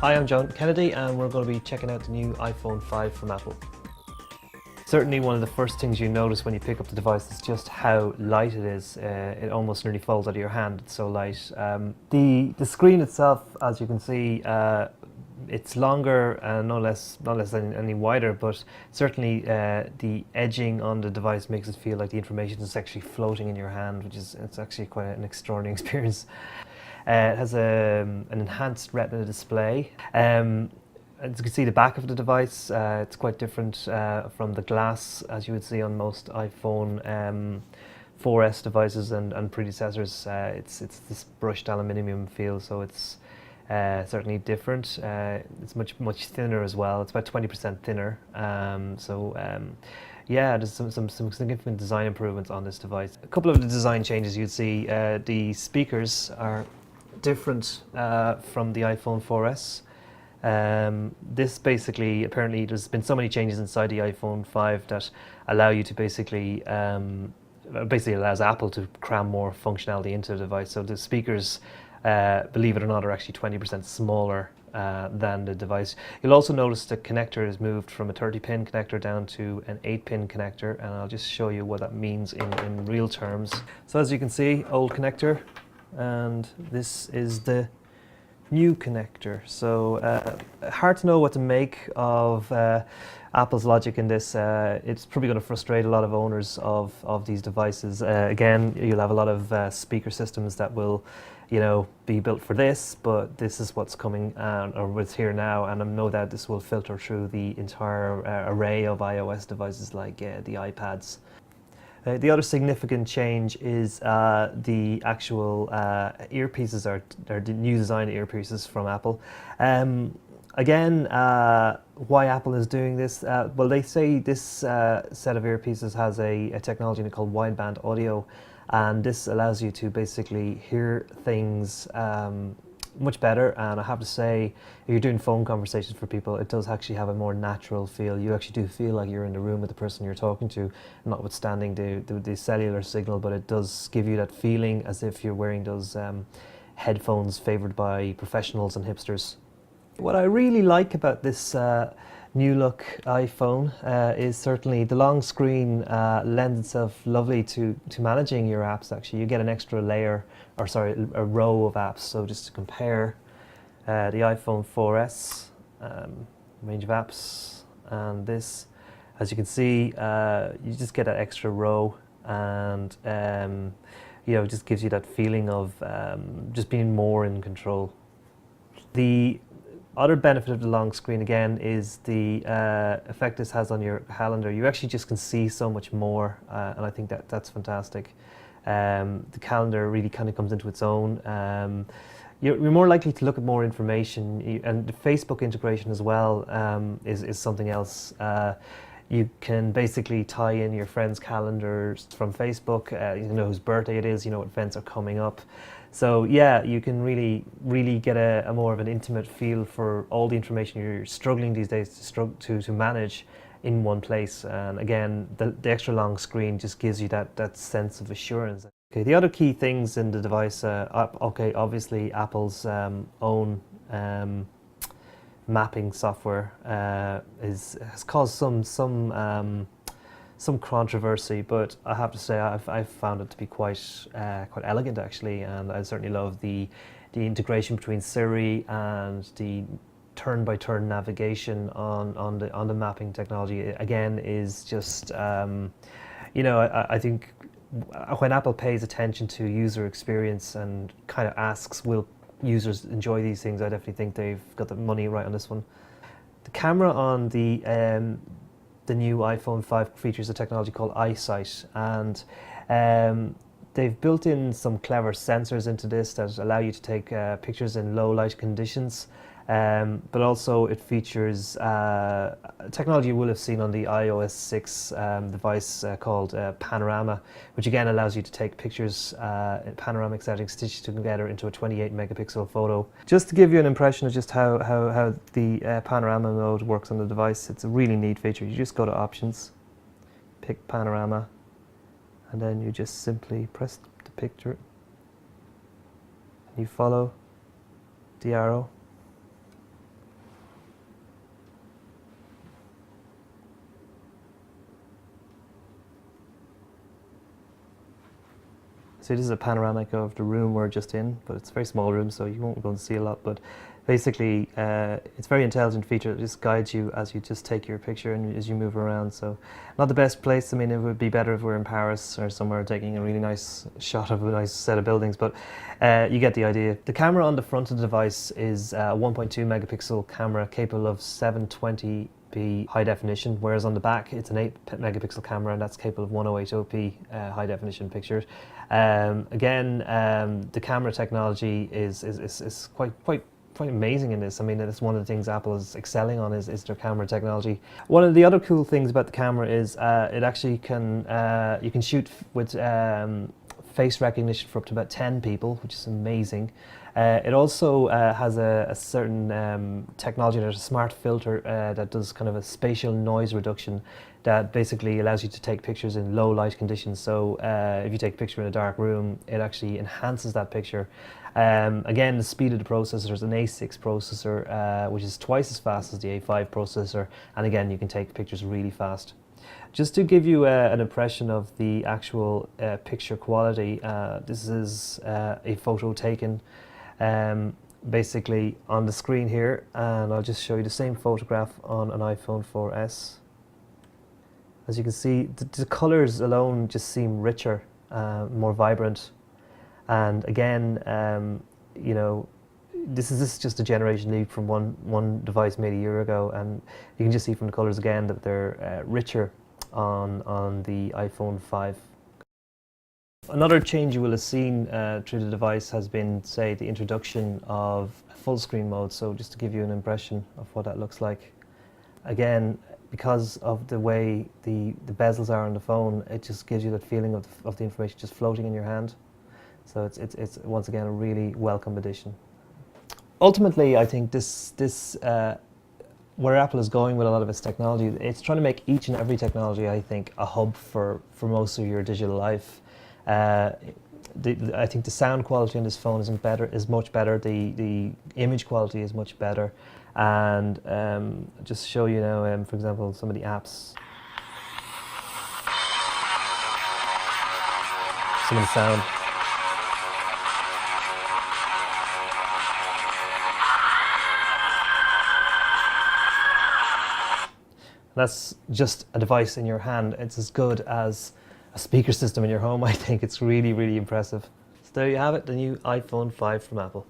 Hi, I'm John Kennedy and we're going to be checking out the new iPhone 5 from Apple. Certainly one of the first things you notice when you pick up the device is just how light it is. It almost nearly falls out of your hand, it's so light. The screen itself, as you can see, it's longer and no less any wider, but certainly the edging on the device makes it feel like the information is actually floating in your hand, it's actually quite an extraordinary experience. It has an enhanced retina display. As you can see the back of the device, it's quite different from the glass as you would see on most iPhone 4S devices and predecessors. It's this brushed aluminium feel, so it's certainly different. It's much thinner as well. It's about 20% thinner. Yeah, there's some significant design improvements on this device. A couple of the design changes you'd see. The speakers are different from the iPhone 4S. This basically, apparently there's been so many changes inside the iPhone 5 that allow you to basically allows Apple to cram more functionality into the device. So the speakers, believe it or not, are actually 20% smaller than the device. You'll also notice the connector has moved from a 30-pin connector down to an 8-pin connector, and I'll just show you what that means in real terms. So as you can see, old connector, and this is the new connector. So hard to know what to make of Apple's logic in this. It's probably going to frustrate a lot of owners of these devices. Again, you'll have a lot of speaker systems that will, be built for this, but this is what's coming or what's here now, and I know that this will filter through the entire array of iOS devices like the iPads. The other significant change is the actual earpieces are the new design earpieces from Apple. Again, why Apple is doing this? Well, they say this set of earpieces has a technology called wideband audio, and this allows you to basically hear things much better. And I have to say, if you're doing phone conversations for people, it does actually have a more natural feel. You actually do feel like you're in the room with the person you're talking to, notwithstanding the cellular signal, but it does give you that feeling as if you're wearing those headphones favoured by professionals and hipsters. What I really like about this new look iPhone is certainly the long screen lends itself lovely to managing your apps. Actually, you get an extra layer, or sorry, a row of apps. So just to compare the iPhone 4S range of apps and this, as you can see, you just get that extra row, and it just gives you that feeling of just being more in control. The other benefit of the long screen again is the effect this has on your calendar. You actually just can see so much more, and I think that's fantastic. The calendar really kind of comes into its own. You're more likely to look at more information, and the Facebook integration as well is something else. You can basically tie in your friends' calendars from Facebook. You know whose birthday it is. You know what events are coming up. So yeah, you can really get a more of an intimate feel for all the information you're struggling these days to manage in one place. And again, the extra long screen just gives you that sense of assurance. Okay, the other key things in the device, obviously Apple's own mapping software has caused some controversy, but I have to say I've found it to be quite elegant actually, and I certainly love the integration between Siri and the turn-by-turn navigation on the mapping technology. Again, is just I think when Apple pays attention to user experience and kind of asks, will users enjoy these things, I definitely think they've got the money right on this one. The camera on the new iPhone 5 features a technology called iSight, and they've built in some clever sensors into this that allow you to take pictures in low light conditions, but also it features technology you will have seen on the iOS 6 device called Panorama, which again allows you to take pictures in panoramic settings stitched together into a 28 megapixel photo. Just to give you an impression of just how the panorama mode works on the device, it's a really neat feature. You just go to Options, pick Panorama, and then you just simply press the picture. You follow the arrow, So this is a panoramic of the room we're just in, but it's a very small room, so you won't be able to see a lot. But basically, it's a very intelligent feature. It just guides you as you just take your picture and as you move around. So not the best place. I mean, it would be better if we were in Paris or somewhere taking a really nice shot of a nice set of buildings, but you get the idea. The camera on the front of the device is a 1.2 megapixel camera capable of 720p high definition, whereas on the back it's an 8 megapixel camera and that's capable of 1080p high definition pictures. Again, the camera technology is quite amazing in this. I mean, that's one of the things Apple is excelling on is their camera technology. One of the other cool things about the camera is it actually can you can shoot with face recognition for up to about 10 people, which is amazing. It also has a certain technology, there's a smart filter that does kind of a spatial noise reduction that basically allows you to take pictures in low light conditions. So if you take a picture in a dark room, it actually enhances that picture. Again, the speed of the processor is an A6 processor, which is twice as fast as the A5 processor, and again, you can take pictures really fast. Just to give you an impression of the actual picture quality, this is a photo taken basically on the screen here, and I'll just show you the same photograph on an iPhone 4S. As you can see, the colors alone just seem richer, more vibrant, and again, you know, this is just a generation leap from one device made a year ago, and you can just see from the colors again that they're richer on the iPhone 5. Another change you will have seen through the device has been, say, the introduction of full screen mode. So just to give you an impression of what that looks like. Again, because of the way the bezels are on the phone, it just gives you that feeling of the information just floating in your hand. So it's once again a really welcome addition. Ultimately, I think this where Apple is going with a lot of its technology, it's trying to make each and every technology, I think, a hub for most of your digital life. I think the sound quality on this phone is much better. The image quality is much better, and just show you now, for example, some of the apps, some of the sound. That's just a device in your hand. It's as good as a speaker system in your home, I think. It's really, really impressive. So there you have it, the new iPhone 5 from Apple.